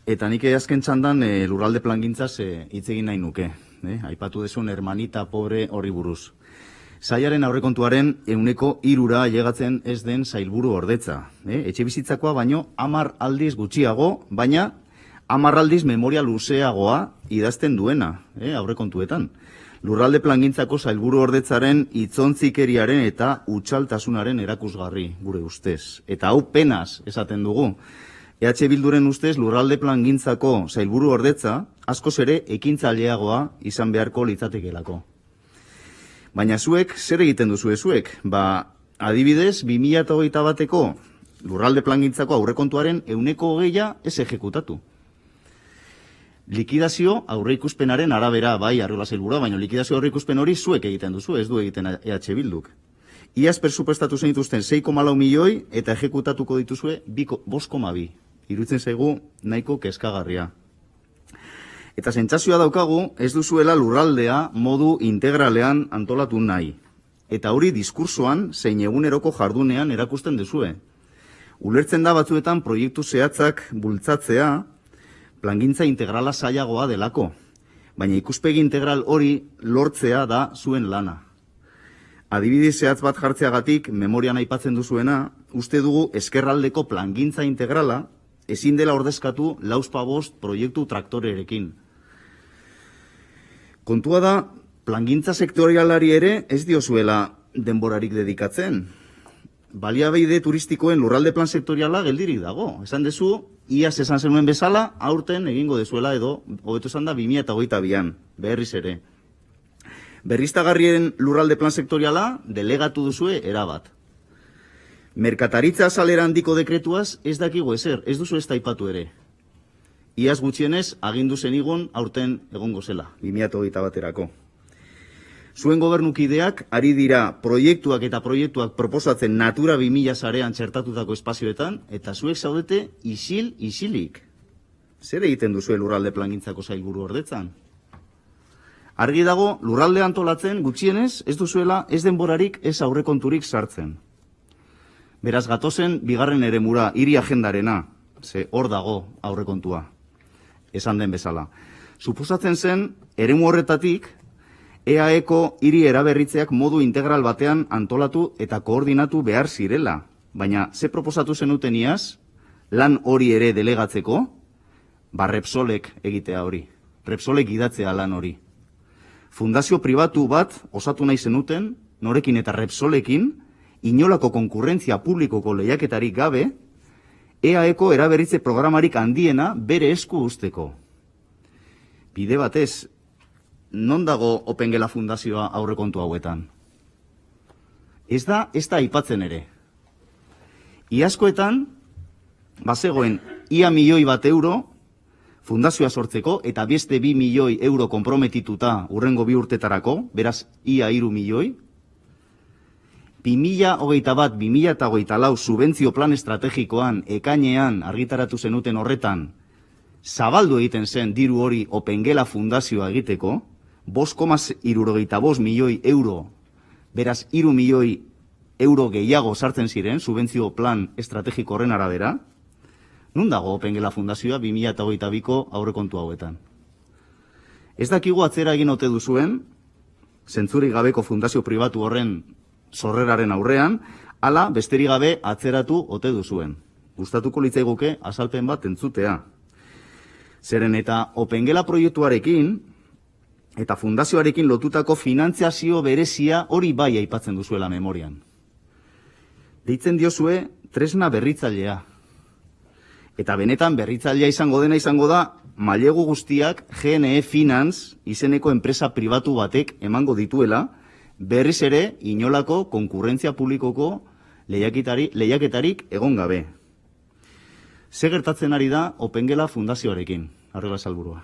Eta nik azken txandan lurralde plangintzaz hitz egin nahi nuke. Aipatu dezun hermanita pobre horri buruz. Sailaren aurrekontuaren 3% ailegatzen ez den sailburu ordetza. Etxe bizitzakoa baino 10 aldiz gutxiago, baina 10 aldiz memoria luzeagoa idazten duena aurrekontuetan. Lurralde plangintzako sailburu ordetzaren itzontzikeriaren eta utxaltasunaren erakusgarri gure ustez. Eta hau penaz esaten dugu. EH Bilduren ustez lurralde plangintzako sailburu ordetza askoz ere ekintzaileagoa izan beharko litzatekelako. Baina zuek, zer egiten duzue zuek? Adibidez, 2021ko lurralde plangintzako aurrekontuaren 20% ez ejekutatu. Likidazio aurreikuspenaren arabera, bai, Arriola sailburua, baina likidazio aurreikuspen hori zuek egiten duzu, ez du egiten EH Bilduk. Iaz presupuestatu zen dituzten 6,4 milioi eta ejekutatuko dituzue 5,2. Iruditzen zaigu nahiko kezkagarria. Eta sentsazioa daukagu ez duzuela lurraldea modu integralean antolatu nahi. Eta hori diskursoan zein eguneroko jardunean erakusten duzue. Ulertzen da batzuetan proiektu zehatzak bultzatzea plangintza integrala zailagoa delako. Baina ikuspegi integral hori lortzea da zuen lana. Adibidez zehatz bat jartzeagatik memorian aipatzen duzuena, uste dugu ezkerraldeko plangintza integrala ezin dela ordezkatu 45 proiektu traktorerekin. Kontua da, plangintza sektorialari ere ez diozuela denborarik dedikatzen. Baliabide turistikoen lurralde plan sektoriala geldirik dago. Esan dezu, iaz esan zenuen bezala, aurten egingo dezuela edo, hobeto esan da 2022an, berriz ere. Berriztagarrien lurralde plan sektoriala delegatu duzue erabat. Merkataritza azalera handiko dekretuaz ez dakigu ezer, ez duzu ez taipatu ere. Iaz gutxienez agindu zenigun aurten egongo zela, 2021erako. Zuen gobernukideak ari dira proiektuak eta proiektuak proposatzen Natura 2000 sarean txertatutako espazioetan, eta zuek zaudete isilik. Zer egiten duzue lurralde plangintzako sailburu ordetzan? Argi dago, lurralde antolatzen gutxienez ez duzuela ez denborarik ez aurrekonturik sartzen. Beraz gatozen bigarren eremura, hiri agendarena, ze hor dago aurrekontua, esan den bezala. Suposatzen zen, eremu horretatik, EAEko hiri eraberritzeak modu integral batean antolatu eta koordinatu behar zirela. Baina, ze proposatu zenuten iaz, lan hori ere delegatzeko, Repsolek egitea hori. Repsolek idatzea lan hori. Fundazio pribatu bat osatu nahi zenuten, norekin eta Repsolekin, inolako konkurrentzia publikoko lehiaketarik gabe, EAEko eraberritze programarik handiena bere esku usteko. Bide batez, non dago Opengela Fundazioa aurrekontu hauetan? Ez da aipatzen ere. Iazkoetan, bazegoen ia €1.000.000 fundazioa sortzeko eta beste 2 milioi euro konprometituta urrengo 2 urtetarako, beraz ia 3 milioi. 2021-2024 subentzio plan estrategikoan ekainean argitaratu zenuten horretan, zabaldu egiten zen diru hori Opengela Fundazioa egiteko, 5,75 milioi euro, beraz 3 milioi euro gehiago sartzen ziren, subentzio plan estrategiko horren arabera. Nun dago Opengela Fundazioa 2022ko aurrekontu hauetan? Ez dakigu atzera egin ote duzuen, zentzurik gabeko fundazio pribatu horren sorreraren aurrean, ala besterik gabe atzeratu ote duzuen. Gustatuko litzaiguke azalpen bat entzutea. Zeren eta Opengela proiektuarekin eta fundazioarekin lotutako finantziazio berezia hori bai aipatzen duzuela memorian. Deitzen diozue tresna berritzailea. Eta benetan berritzailea izango da mailegu guztiak GNE Finance izeneko enpresa pribatu batek emango dituela, berriz ere inolako konkurrentzia publikoko lehiaketarik egon gabe. Ze gertatzen ari da Opengela Fundazioarekin, Arriola sailburua?